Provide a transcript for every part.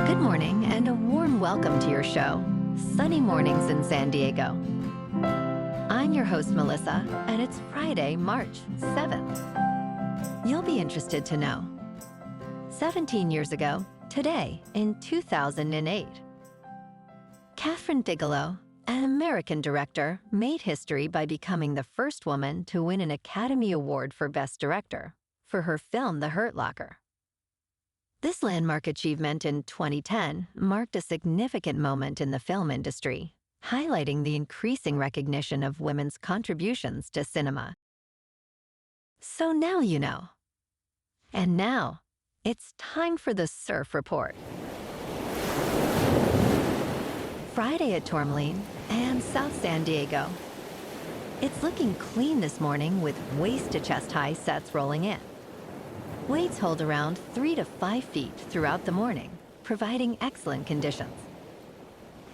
Good morning and a warm welcome to your show, Sunny Mornings in San Diego. I'm your host, Melissa, and it's Friday, March 7th. You'll be interested to know. 17 years ago, today, in 2008, Kathryn Bigelow, an American director, made history by becoming the first woman to win an Academy Award for Best Director for her film The Hurt Locker. This landmark achievement in 2010 marked a significant moment in the film industry, highlighting the increasing recognition of women's contributions to cinema. So now you know. And now, it's time for the Surf Report. Friday at Tourmaline and South San Diego. It's looking clean this morning with waist-to-chest high sets rolling in. Waves hold around 3 to 5 feet throughout the morning, providing excellent conditions.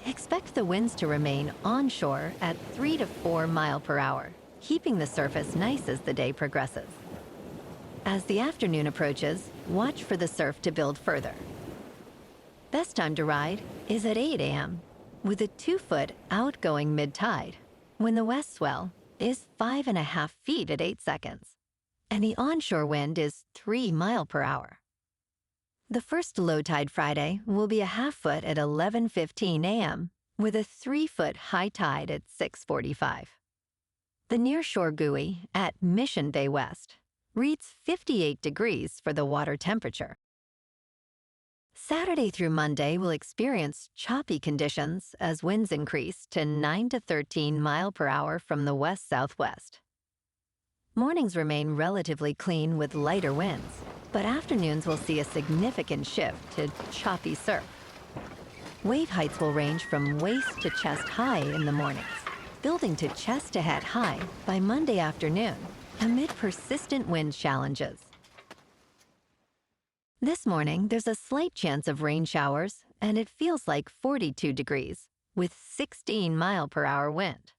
Expect the winds to remain onshore at 3 to 4 miles per hour, keeping the surface nice as the day progresses. As the afternoon approaches, watch for the surf to build further. Best time to ride is at 8 a.m., with a 2-foot outgoing mid-tide, when the west swell is 5.5 feet at 8 seconds. And the onshore wind is 3 miles per hour. The first low tide Friday will be a half-foot at 11:15 a.m., with a 3-foot high tide at 6:45. The nearshore buoy at Mission Bay West reads 58 degrees for the water temperature. Saturday through Monday will experience choppy conditions as winds increase to 9 to 13 miles per hour from the west-southwest. Mornings remain relatively clean with lighter winds, but afternoons will see a significant shift to choppy surf. Wave heights will range from waist to chest high in the mornings, building to chest to head high by Monday afternoon amid persistent wind challenges. This morning, there's a slight chance of rain showers, and it feels like 42 degrees with 16 miles per hour wind.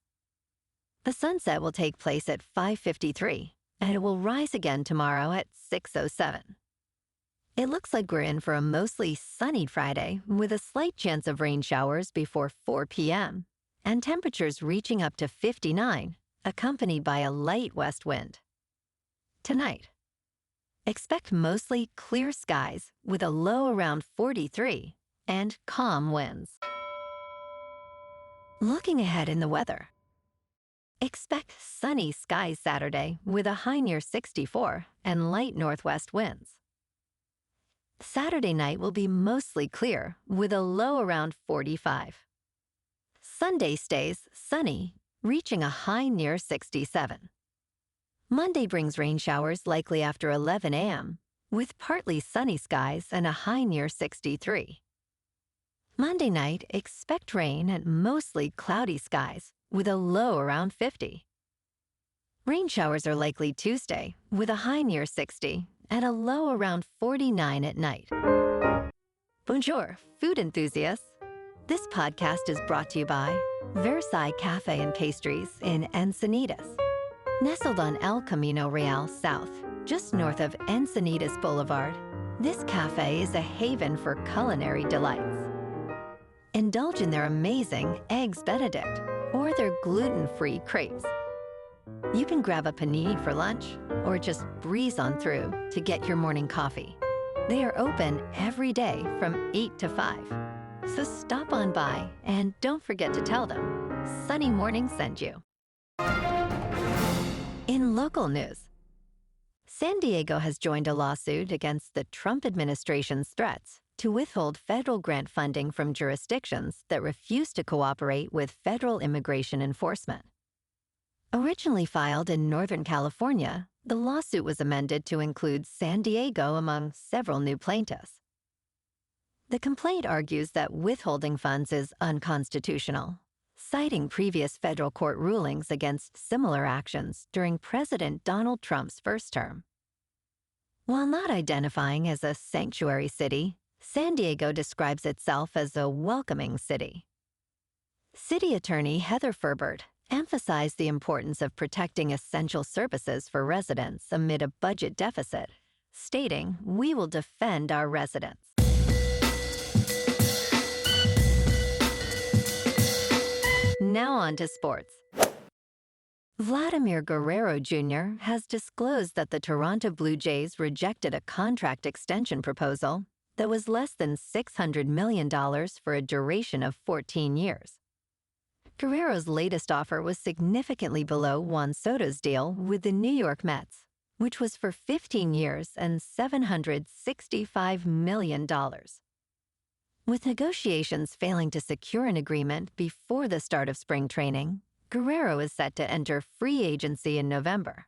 The sunset will take place at 5:53, and it will rise again tomorrow at 6:07. It looks like we're in for a mostly sunny Friday with a slight chance of rain showers before 4 p.m. and temperatures reaching up to 59, accompanied by a light west wind. Tonight, expect mostly clear skies with a low around 43 and calm winds. Looking ahead in the weather. Expect sunny skies Saturday with a high near 64 and light northwest winds. Saturday night will be mostly clear with a low around 45. Sunday stays sunny, reaching a high near 67. Monday brings rain showers likely after 11 a.m., with partly sunny skies and a high near 63. Monday night, expect rain and mostly cloudy skies, with a low around 50. Rain showers are likely Tuesday, with a high near 60 and a low around 49 at night. Bonjour, food enthusiasts. This podcast is brought to you by Versailles Cafe and Pastries in Encinitas. Nestled on El Camino Real South, just north of Encinitas Boulevard, this cafe is a haven for culinary delights. Indulge in their amazing Eggs Benedict or their gluten-free crepes. You can grab a panini for lunch or just breeze on through to get your morning coffee. They are open every day from 8 to 5. So stop on by and don't forget to tell them Sunny Morning sent you. In local news, San Diego has joined a lawsuit against the Trump administration's threats to withhold federal grant funding from jurisdictions that refuse to cooperate with federal immigration enforcement. Originally filed in Northern California, the lawsuit was amended to include San Diego among several new plaintiffs. The complaint argues that withholding funds is unconstitutional, citing previous federal court rulings against similar actions during President Donald Trump's first term. While not identifying as a sanctuary city, San Diego describes itself as a welcoming city. City Attorney Heather Ferbert emphasized the importance of protecting essential services for residents amid a budget deficit, stating, "We will defend our residents." Now on to sports. Vladimir Guerrero Jr. has disclosed that the Toronto Blue Jays rejected a contract extension proposal that was less than $600 million for a duration of 14 years. Guerrero's latest offer was significantly below Juan Soto's deal with the New York Mets, which was for 15 years and $765 million. With negotiations failing to secure an agreement before the start of spring training, Guerrero is set to enter free agency in November.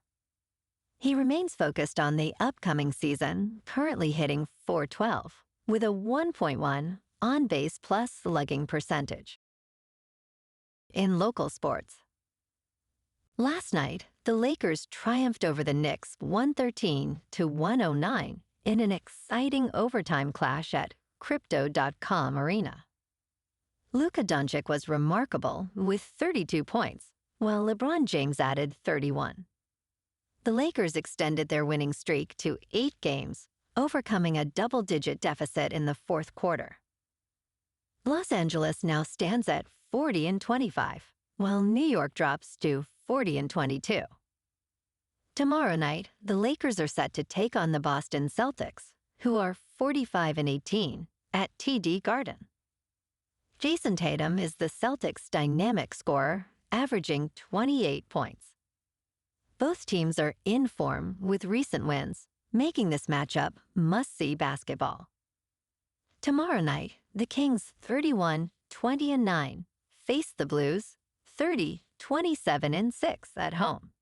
He remains focused on the upcoming season, currently hitting .412, with a 1.1 on-base plus slugging percentage. In local sports. Last night, the Lakers triumphed over the Knicks 113-109 in an exciting overtime clash at Crypto.com Arena. Luka Doncic was remarkable with 32 points, while LeBron James added 31. The Lakers extended their winning streak to 8 games, overcoming a double-digit deficit in the fourth quarter. Los Angeles now stands at 40-25, while New York drops to 40-22. Tomorrow night, the Lakers are set to take on the Boston Celtics, who are 45-18 at TD Garden. Jason Tatum is the Celtics' dynamic scorer, averaging 28 points. Both teams are in form with recent wins, making this matchup must-see basketball. Tomorrow night, the Kings 31-20-9 face the Blues 30-27-6 at home.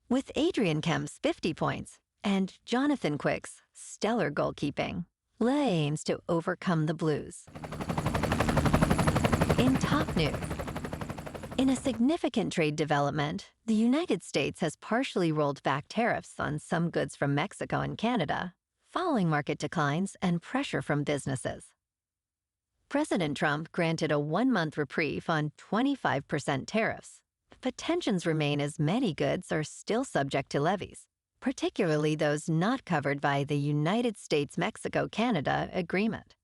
With Adrian Kemp's 50 points and Jonathan Quick's stellar goalkeeping, LA aims to overcome the Blues. In top news, in a significant trade development, the United States has partially rolled back tariffs on some goods from Mexico and Canada, following market declines and pressure from businesses. President Trump granted a 1-month reprieve on 25% tariffs, but tensions remain as many goods are still subject to levies, particularly those not covered by the United States-Mexico-Canada Agreement.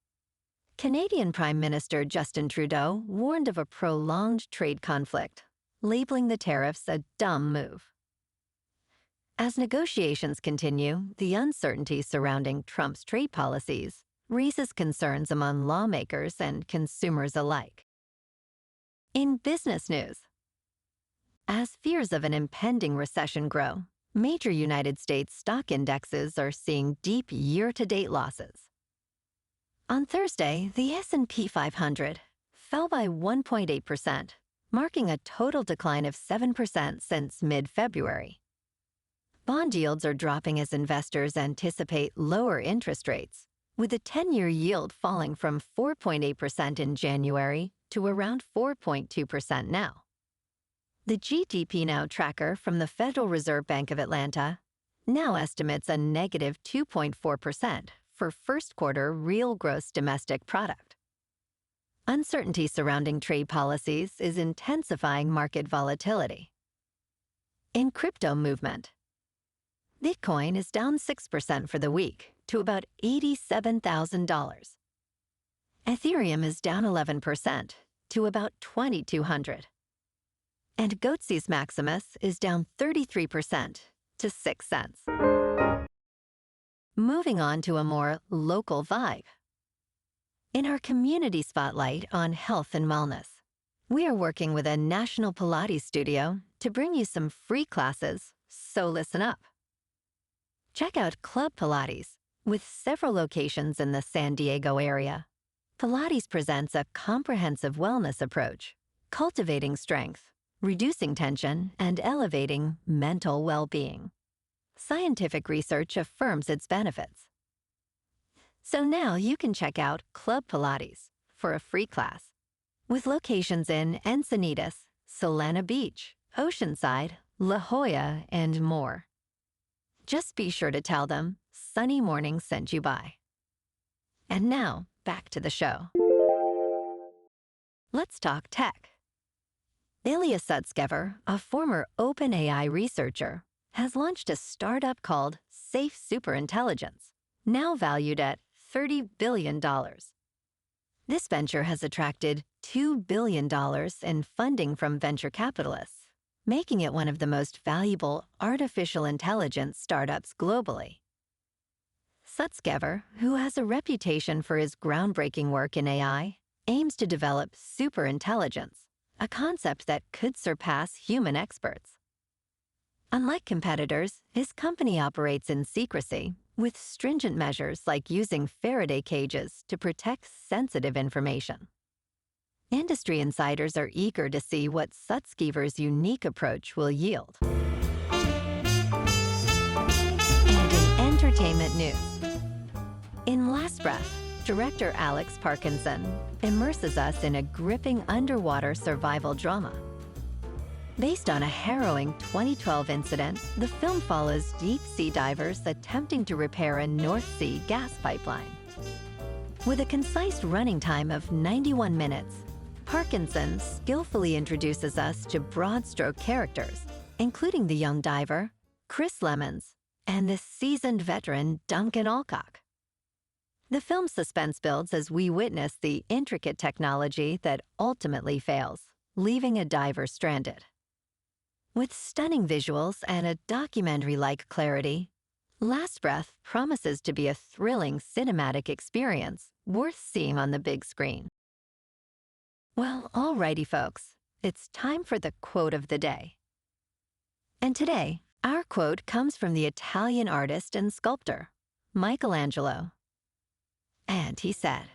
Canadian Prime Minister Justin Trudeau warned of a prolonged trade conflict, labeling the tariffs a dumb move. As negotiations continue, the uncertainty surrounding Trump's trade policies raises concerns among lawmakers and consumers alike. In business news, as fears of an impending recession grow, major United States stock indexes are seeing deep year-to-date losses. On Thursday, the S&P 500 fell by 1.8%, marking a total decline of 7% since mid-February. Bond yields are dropping as investors anticipate lower interest rates, with the 10-year yield falling from 4.8% in January to around 4.2% now. The GDP Now tracker from the Federal Reserve Bank of Atlanta now estimates a negative 2.4% for first-quarter real gross domestic product. Uncertainty surrounding trade policies is intensifying market volatility. In crypto movement, Bitcoin is down 6% for the week to about $87,000. Ethereum is down 11% to about $2,200. And Goatse's Maximus is down 33% to 6 cents. Moving on to a more local vibe. In our community spotlight on health and wellness, we are working with a national Pilates studio to bring you some free classes, so listen up. Check out Club Pilates, with several locations in the San Diego area. Pilates presents a comprehensive wellness approach, cultivating strength, reducing tension, and elevating mental well-being. Scientific research affirms its benefits. So now you can check out Club Pilates for a free class, with locations in Encinitas, Solana Beach, Oceanside, La Jolla, and more. Just be sure to tell them Sunny Morning sent you by. And now, back to the show. Let's talk tech. Ilya Sutskever, a former OpenAI researcher, has launched a startup called Safe Superintelligence, now valued at $30 billion. This venture has attracted $2 billion in funding from venture capitalists, making it one of the most valuable artificial intelligence startups globally. Sutskever, who has a reputation for his groundbreaking work in AI, aims to develop superintelligence, a concept that could surpass human experts. Unlike competitors, his company operates in secrecy, with stringent measures like using Faraday cages to protect sensitive information. Industry insiders are eager to see what Sutskever's unique approach will yield. And in entertainment news, in Last Breath, director Alex Parkinson immerses us in a gripping underwater survival drama. Based on a harrowing 2012 incident, the film follows deep-sea divers attempting to repair a North Sea gas pipeline. With a concise running time of 91 minutes, Parkinson skillfully introduces us to broad-stroke characters, including the young diver, Chris Lemons, and the seasoned veteran Duncan Alcock. The film's suspense builds as we witness the intricate technology that ultimately fails, leaving a diver stranded. With stunning visuals and a documentary-like clarity, Last Breath promises to be a thrilling cinematic experience worth seeing on the big screen. Well, alrighty folks, it's time for the quote of the day. And today, our quote comes from the Italian artist and sculptor, Michelangelo. And he said,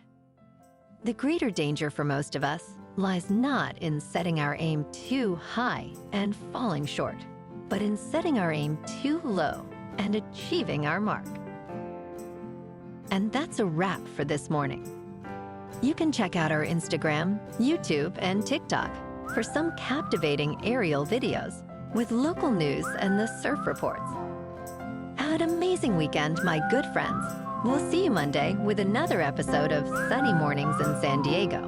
"The greater danger for most of us lies not in setting our aim too high and falling short, but in setting our aim too low and achieving our mark." And that's a wrap for this morning. You can check out our Instagram, YouTube, and TikTok for some captivating aerial videos with local news and the surf reports. Have an amazing weekend, my good friends. We'll see you Monday with another episode of Sunny Mornings in San Diego.